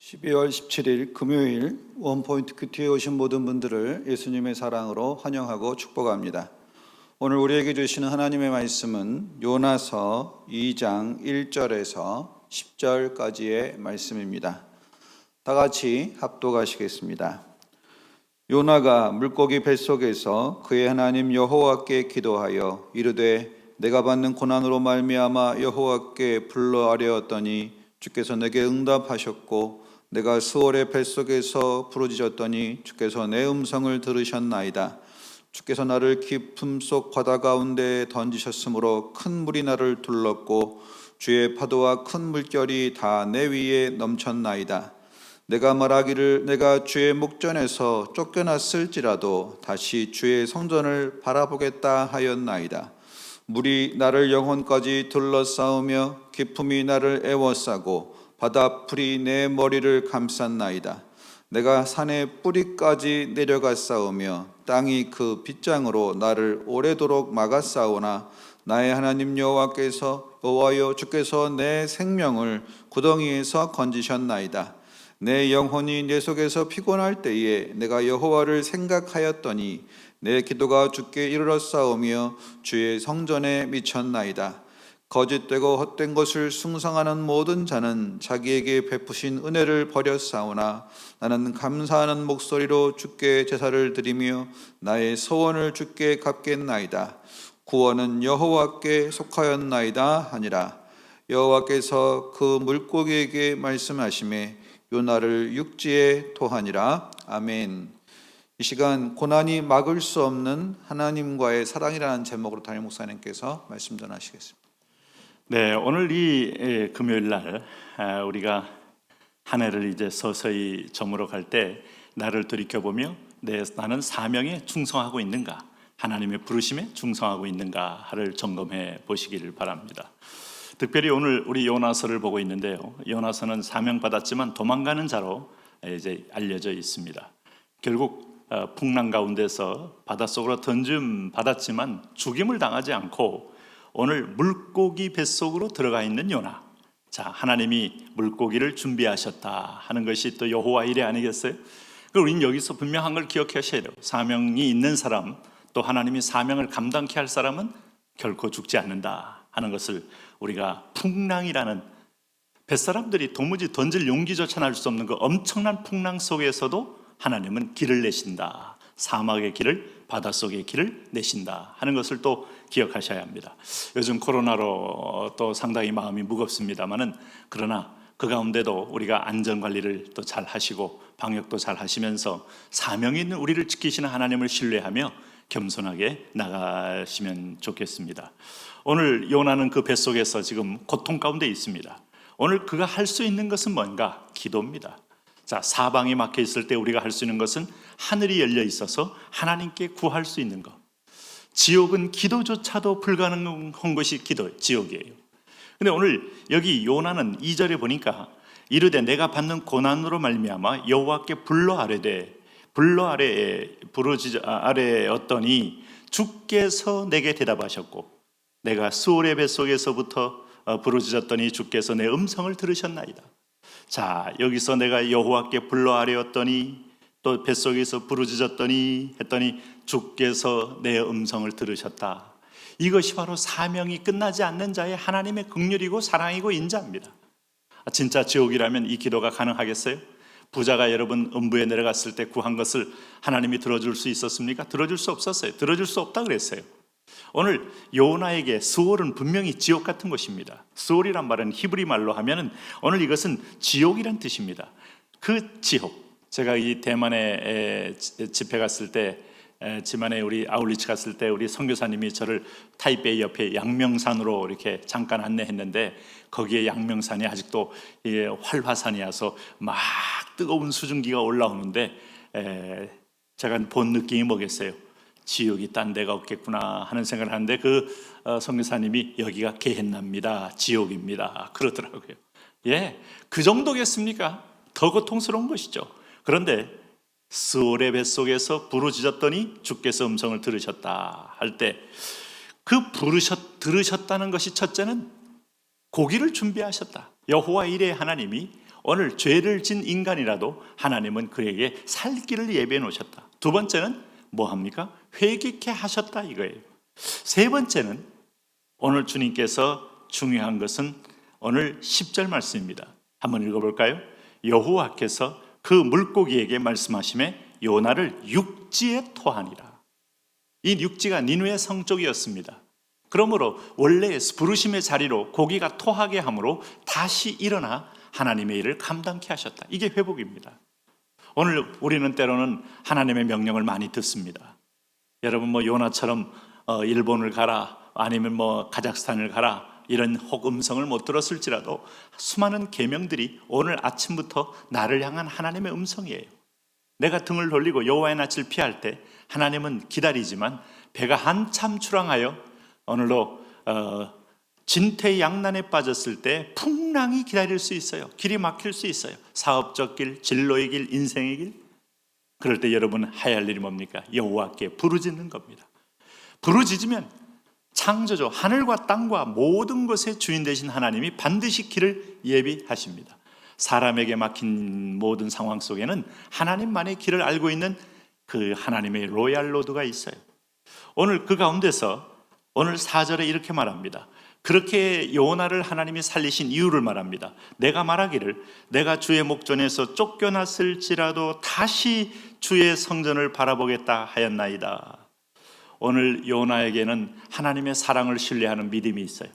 12월 17일 금요일 원포인트 큐티에 오신 모든 분들을 예수님의 사랑으로 환영하고 축복합니다. 오늘 우리에게 주시는 하나님의 말씀은 요나서 2장 1절에서 10절까지의 말씀입니다. 다 같이 합독하시겠습니다. 요나가 물고기 뱃속에서 그의 하나님 여호와께 기도하여 이르되 내가 받는 고난으로 말미암아 여호와께 불러 아뢰었더니 주께서 내게 응답하셨고 내가 스올의 뱃속에서 부르짖었더니 주께서 내 음성을 들으셨나이다. 주께서 나를 깊음 속 바다 가운데 던지셨으므로 큰 물이 나를 둘렀고 주의 파도와 큰 물결이 다 내 위에 넘쳤나이다. 내가 말하기를 내가 주의 목전에서 쫓겨났을지라도 다시 주의 성전을 바라보겠다 하였나이다. 물이 나를 영혼까지 둘러싸우며 깊음이 나를 애워싸고 바다풀이 내 머리를 감쌌나이다. 내가 산의 뿌리까지 내려갔사오며 땅이 그 빗장으로 나를 오래도록 막았사오나 나의 하나님 여호와여 주께서 내 생명을 구덩이에서 건지셨나이다. 내 영혼이 내 속에서 피곤할 때에 내가 여호와를 생각하였더니 내 기도가 주께 이르렀사오며 주의 성전에 미쳤나이다. 거짓되고 헛된 것을 숭상하는 모든 자는 자기에게 베푸신 은혜를 버렸사오나 나는 감사하는 목소리로 주께 제사를 드리며 나의 소원을 주께 갚겠나이다. 구원은 여호와께 속하였나이다 하니라. 여호와께서 그 물고기에게 말씀하시매 요나를 육지에 토하니라. 아멘. 이 시간 고난이 막을 수 없는 하나님과의 사랑이라는 제목으로 담임 목사님께서 말씀 전하시겠습니다. 네, 오늘 이 금요일 날 우리가 한 해를 이제 서서히 저물어 갈 때 나를 돌이켜보며 나는 사명에 충성하고 있는가, 하나님의 부르심에 충성하고 있는가를 점검해 보시기를 바랍니다. 특별히 오늘 우리 요나서를 보고 있는데요, 요나서는 사명받았지만 도망가는 자로 이제 알려져 있습니다. 결국 풍랑 가운데서 바닷속으로 던짐 받았지만 죽임을 당하지 않고 오늘 물고기 뱃속으로 들어가 있는 요나. 자, 하나님이 물고기를 준비하셨다 하는 것이 또 여호와 일이 아니겠어요? 그럼 우리는 여기서 분명한 걸 기억하셔야 돼요. 사명이 있는 사람, 또 하나님이 사명을 감당케 할 사람은 결코 죽지 않는다 하는 것을 우리가 풍랑이라는, 뱃사람들이 도무지 던질 용기조차 날 수 없는 그 엄청난 풍랑 속에서도 하나님은 길을 내신다, 사막의 길을, 바닷속의 길을 내신다 하는 것을 또 기억하셔야 합니다. 요즘 코로나로 또 상당히 마음이 무겁습니다만은, 그러나 그 가운데도 우리가 안전관리를 또 잘 하시고 방역도 잘 하시면서 사명이 있는 우리를 지키시는 하나님을 신뢰하며 겸손하게 나가시면 좋겠습니다. 오늘 요나는 그 뱃속에서 지금 고통 가운데 있습니다. 오늘 그가 할 수 있는 것은 뭔가? 기도입니다. 자, 사방이 막혀 있을 때 우리가 할 수 있는 것은 하늘이 열려 있어서 하나님께 구할 수 있는 것. 지옥은 기도조차도 불가능한 것이 지옥이에요. 근데 오늘 여기 요나는 2절에 보니까 이르되 내가 받는 고난으로 말미암아 여호와께 불러 아뢰었더니 주께서 내게 대답하셨고 내가 스올의 뱃속에서부터 부르짖었더니 주께서 내 음성을 들으셨나이다. 자, 여기서 내가 여호와께 불러 아뢰었더니 또 뱃속에서 부르짖었더니 했더니 주께서 내 음성을 들으셨다. 이것이 바로 사명이 끝나지 않는 자의 하나님의 긍휼이고 사랑이고 인자입니다. 진짜 지옥이라면 이 기도가 가능하겠어요? 부자가 여러분 음부에 내려갔을 때 구한 것을 하나님이 들어줄 수 있었습니까? 들어줄 수 없었어요. 들어줄 수 없다 그랬어요. 오늘 요나에게 스올은 분명히 지옥 같은 곳입니다. 스올이란 말은 히브리 말로 하면은 오늘 이것은 지옥이란 뜻입니다. 그 지옥. 제가 이 대만에 집회 갔을 때, 지만에 우리 아울리치 갔을 때 우리 선교사님이 저를 타이베이 옆에 양명산으로 이렇게 잠깐 안내했는데, 거기에 양명산이 아직도 활화산이어서 막 뜨거운 수증기가 올라오는데 제가 본 느낌이 뭐겠어요? 지옥이 딴 데가 없겠구나 하는 생각을 하는데 그 선교사님이 여기가 게헨나입니다, 지옥입니다 그러더라고요. 예, 그 정도겠습니까? 더 고통스러운 것이죠. 그런데 스올의 뱃속에서 부르짖었더니 주께서 음성을 들으셨다 할 때 그 들으셨다는 것이 첫째는 고기를 준비하셨다. 여호와 일의 하나님이 오늘 죄를 진 인간이라도 하나님은 그에게 살 길을 예비해 놓으셨다. 두 번째는 뭐 합니까? 회개케 하셨다 이거예요. 세 번째는 오늘 주님께서 중요한 것은 오늘 10절 말씀입니다. 한번 읽어볼까요? 여호와께서 그 물고기에게 말씀하시매 요나를 육지에 토하니라. 이 육지가 니누의 성 쪽이었습니다. 그러므로 원래 부르심의 자리로 고기가 토하게 함으로 다시 일어나 하나님의 일을 감당케 하셨다. 이게 회복입니다. 오늘 우리는 때로는 하나님의 명령을 많이 듣습니다. 여러분 뭐 요나처럼 일본을 가라 아니면 뭐 카자흐스탄을 가라 이런 혹 음성을 못 들었을지라도 수많은 계명들이 오늘 아침부터 나를 향한 하나님의 음성이에요. 내가 등을 돌리고 여호와의 낯을 피할 때 하나님은 기다리지만 배가 한참 출항하여 오늘도 진퇴양난에 빠졌을 때 풍랑이 기다릴 수 있어요. 길이 막힐 수 있어요. 사업적 길, 진로의 길, 인생의 길. 그럴 때 여러분 해야 할 일이 뭡니까? 여호와께 부르짖는 겁니다. 부르짖으면 창조주 하늘과 땅과 모든 것의 주인 되신 하나님이 반드시 길을 예비하십니다. 사람에게 막힌 모든 상황 속에는 하나님만의 길을 알고 있는 그 하나님의 로얄 로드가 있어요. 오늘 그 가운데서 오늘 4절에 이렇게 말합니다. 그렇게 요나를 하나님이 살리신 이유를 말합니다. 내가 말하기를 내가 주의 목전에서 쫓겨났을지라도 다시 주의 성전을 바라보겠다 하였나이다. 오늘 요나에게는 하나님의 사랑을 신뢰하는 믿음이 있어요.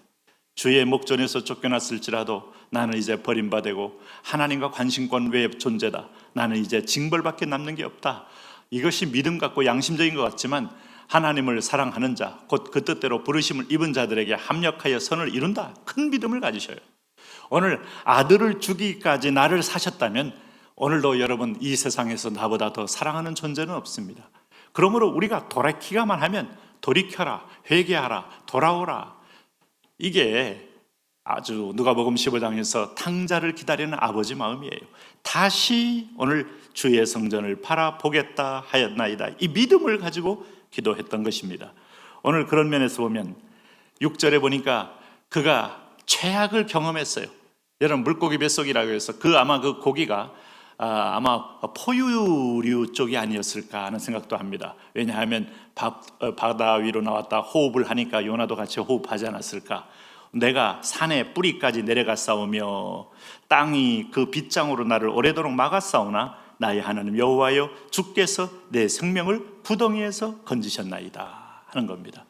주의 목전에서 쫓겨났을지라도 나는 이제 버림받고 하나님과 관심권 외의 존재다. 나는 이제 징벌밖에 남는 게 없다. 이것이 믿음 같고 양심적인 것 같지만 하나님을 사랑하는 자, 곧 그 뜻대로 부르심을 입은 자들에게 합력하여 선을 이룬다. 큰 믿음을 가지셔요. 오늘 아들을 주기까지 나를 사셨다면 오늘도 여러분 이 세상에서 나보다 더 사랑하는 존재는 없습니다. 그러므로 우리가 돌이키기만 하면 돌이켜라, 회개하라, 돌아오라. 이게 아주 누가복음 15장에서 탕자를 기다리는 아버지 마음이에요. 다시 오늘 주의 성전을 바라보겠다 하였나이다. 이 믿음을 가지고 기도했던 것입니다. 오늘 그런 면에서 보면 6절에 보니까 그가 최악을 경험했어요. 여러분 물고기 뱃속이라고 해서 아마 그 고기가 아마 포유류 쪽이 아니었을까 하는 생각도 합니다. 왜냐하면 바다 위로 나왔다 호흡을 하니까 요나도 같이 호흡하지 않았을까. 내가 산의 뿌리까지 내려가 싸우며 땅이 그 빗장으로 나를 오래도록 막아 싸우나 나의 하나님 여호와여 주께서 내 생명을 구덩이에서 건지셨나이다 하는 겁니다.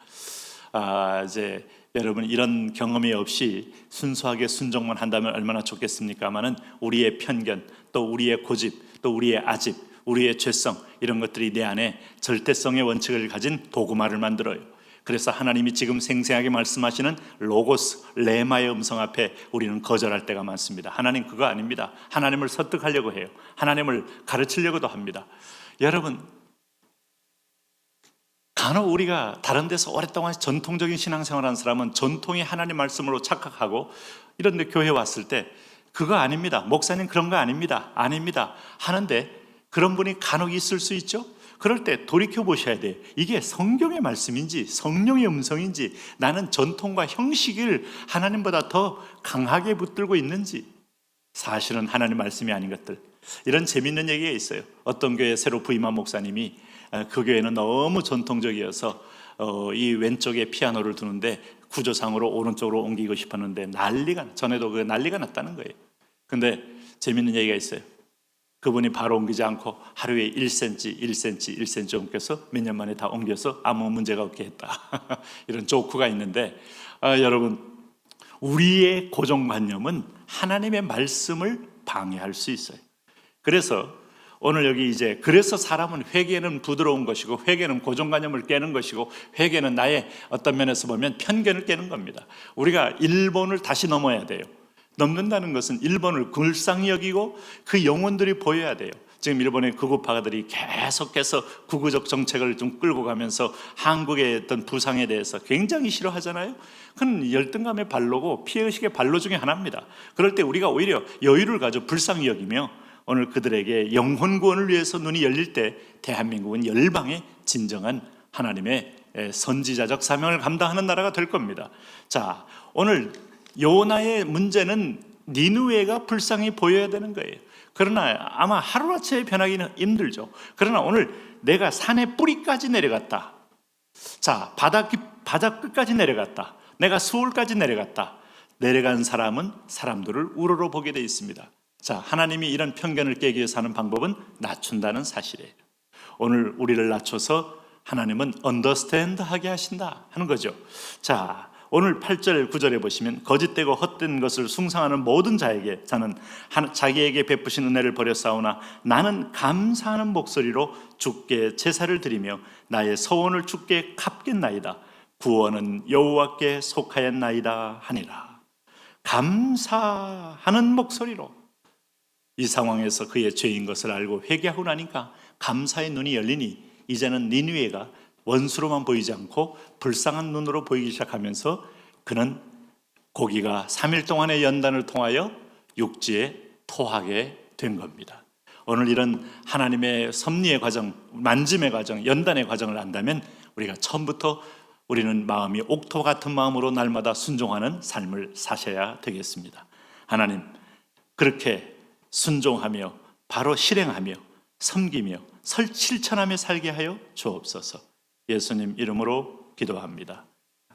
이제 여러분 이런 경험이 없이 순수하게 순종만 한다면 얼마나 좋겠습니까마는 우리의 편견 또 우리의 고집 또 우리의 아집 우리의 죄성 이런 것들이 내 안에 절대성의 원칙을 가진 도구마를 만들어요. 그래서 하나님이 지금 생생하게 말씀하시는 로고스, 레마의 음성 앞에 우리는 거절할 때가 많습니다. 하나님 그거 아닙니다. 하나님을 설득하려고 해요. 하나님을 가르치려고도 합니다. 여러분 간혹 우리가 다른 데서 오랫동안 전통적인 신앙생활하는 사람은 전통의 하나님 말씀으로 착각하고 이런 데 교회 왔을 때 그거 아닙니다. 목사님 그런 거 아닙니다. 아닙니다. 하는데 그런 분이 간혹 있을 수 있죠. 그럴 때 돌이켜보셔야 돼요. 이게 성경의 말씀인지 성령의 음성인지 나는 전통과 형식을 하나님보다 더 강하게 붙들고 있는지 사실은 하나님 말씀이 아닌 것들. 이런 재밌는 얘기가 있어요. 어떤 교회에 새로 부임한 목사님이 그 교회는 너무 전통적이어서 이 왼쪽에 피아노를 두는데 구조상으로 오른쪽으로 옮기고 싶었는데 전에도 그 난리가 났다는 거예요. 근데 재밌는 얘기가 있어요. 그분이 바로 옮기지 않고 하루에 1cm, 1cm, 1cm 옮겨서 몇 년 만에 다 옮겨서 아무 문제가 없게 했다. 이런 조크가 있는데 여러분 우리의 고정관념은 하나님의 말씀을 방해할 수 있어요. 그래서 오늘 여기 이제 그래서 사람은 회개는 부드러운 것이고 회개는 고정관념을 깨는 것이고 회개는 나의 어떤 면에서 보면 편견을 깨는 겁니다. 우리가 일본을 다시 넘어야 돼요. 넘는다는 것은 일본을 불쌍히 여기고 그 영혼들이 보여야 돼요. 지금 일본의 극우파들이 계속해서 구구적 정책을 좀 끌고 가면서 한국의 어떤 부상에 대해서 굉장히 싫어하잖아요. 그건 열등감의 발로고 피해의식의 발로 중에 하나입니다. 그럴 때 우리가 오히려 여유를 가져 불쌍히 여기며 오늘 그들에게 영혼 구원을 위해서 눈이 열릴 때 대한민국은 열방의 진정한 하나님의 선지자적 사명을 감당하는 나라가 될 겁니다. 자, 오늘 요나의 문제는 니느웨가 불쌍히 보여야 되는 거예요. 그러나 아마 하루아침에 변하기는 힘들죠. 그러나 오늘 내가 산의 뿌리까지 내려갔다. 자, 바다 끝까지 내려갔다. 내가 수월까지 내려갔다. 내려간 사람은 사람들을 우러러 보게 되어 있습니다. 자, 하나님이 이런 편견을 깨기 위해서 하는 방법은 낮춘다는 사실이에요. 오늘 우리를 낮춰서 하나님은 understand 하게 하신다 하는 거죠. 자, 오늘 8절 9절에 보시면 거짓되고 헛된 것을 숭상하는 모든 자에게 자는 자기에게 베푸신 은혜를 버렸사오나 나는 감사하는 목소리로 주께 제사를 드리며 나의 소원을 주께 갚겠나이다. 구원은 여호와께 속하였나이다 하니라. 감사하는 목소리로 이 상황에서 그의 죄인 것을 알고 회개하고 나니까 감사의 눈이 열리니 이제는 니느웨가 원수로만 보이지 않고 불쌍한 눈으로 보이기 시작하면서 그는 고기가 3일 동안의 연단을 통하여 육지에 토하게 된 겁니다. 오늘 이런 하나님의 섭리의 과정, 만짐의 과정, 연단의 과정을 안다면 우리가 처음부터 우리는 마음이 옥토 같은 마음으로 날마다 순종하는 삶을 사셔야 되겠습니다. 하나님, 그렇게 순종하며 바로 실행하며 섬기며 실천하며 살게 하여 주옵소서. 예수님 이름으로 기도합니다.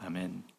아멘.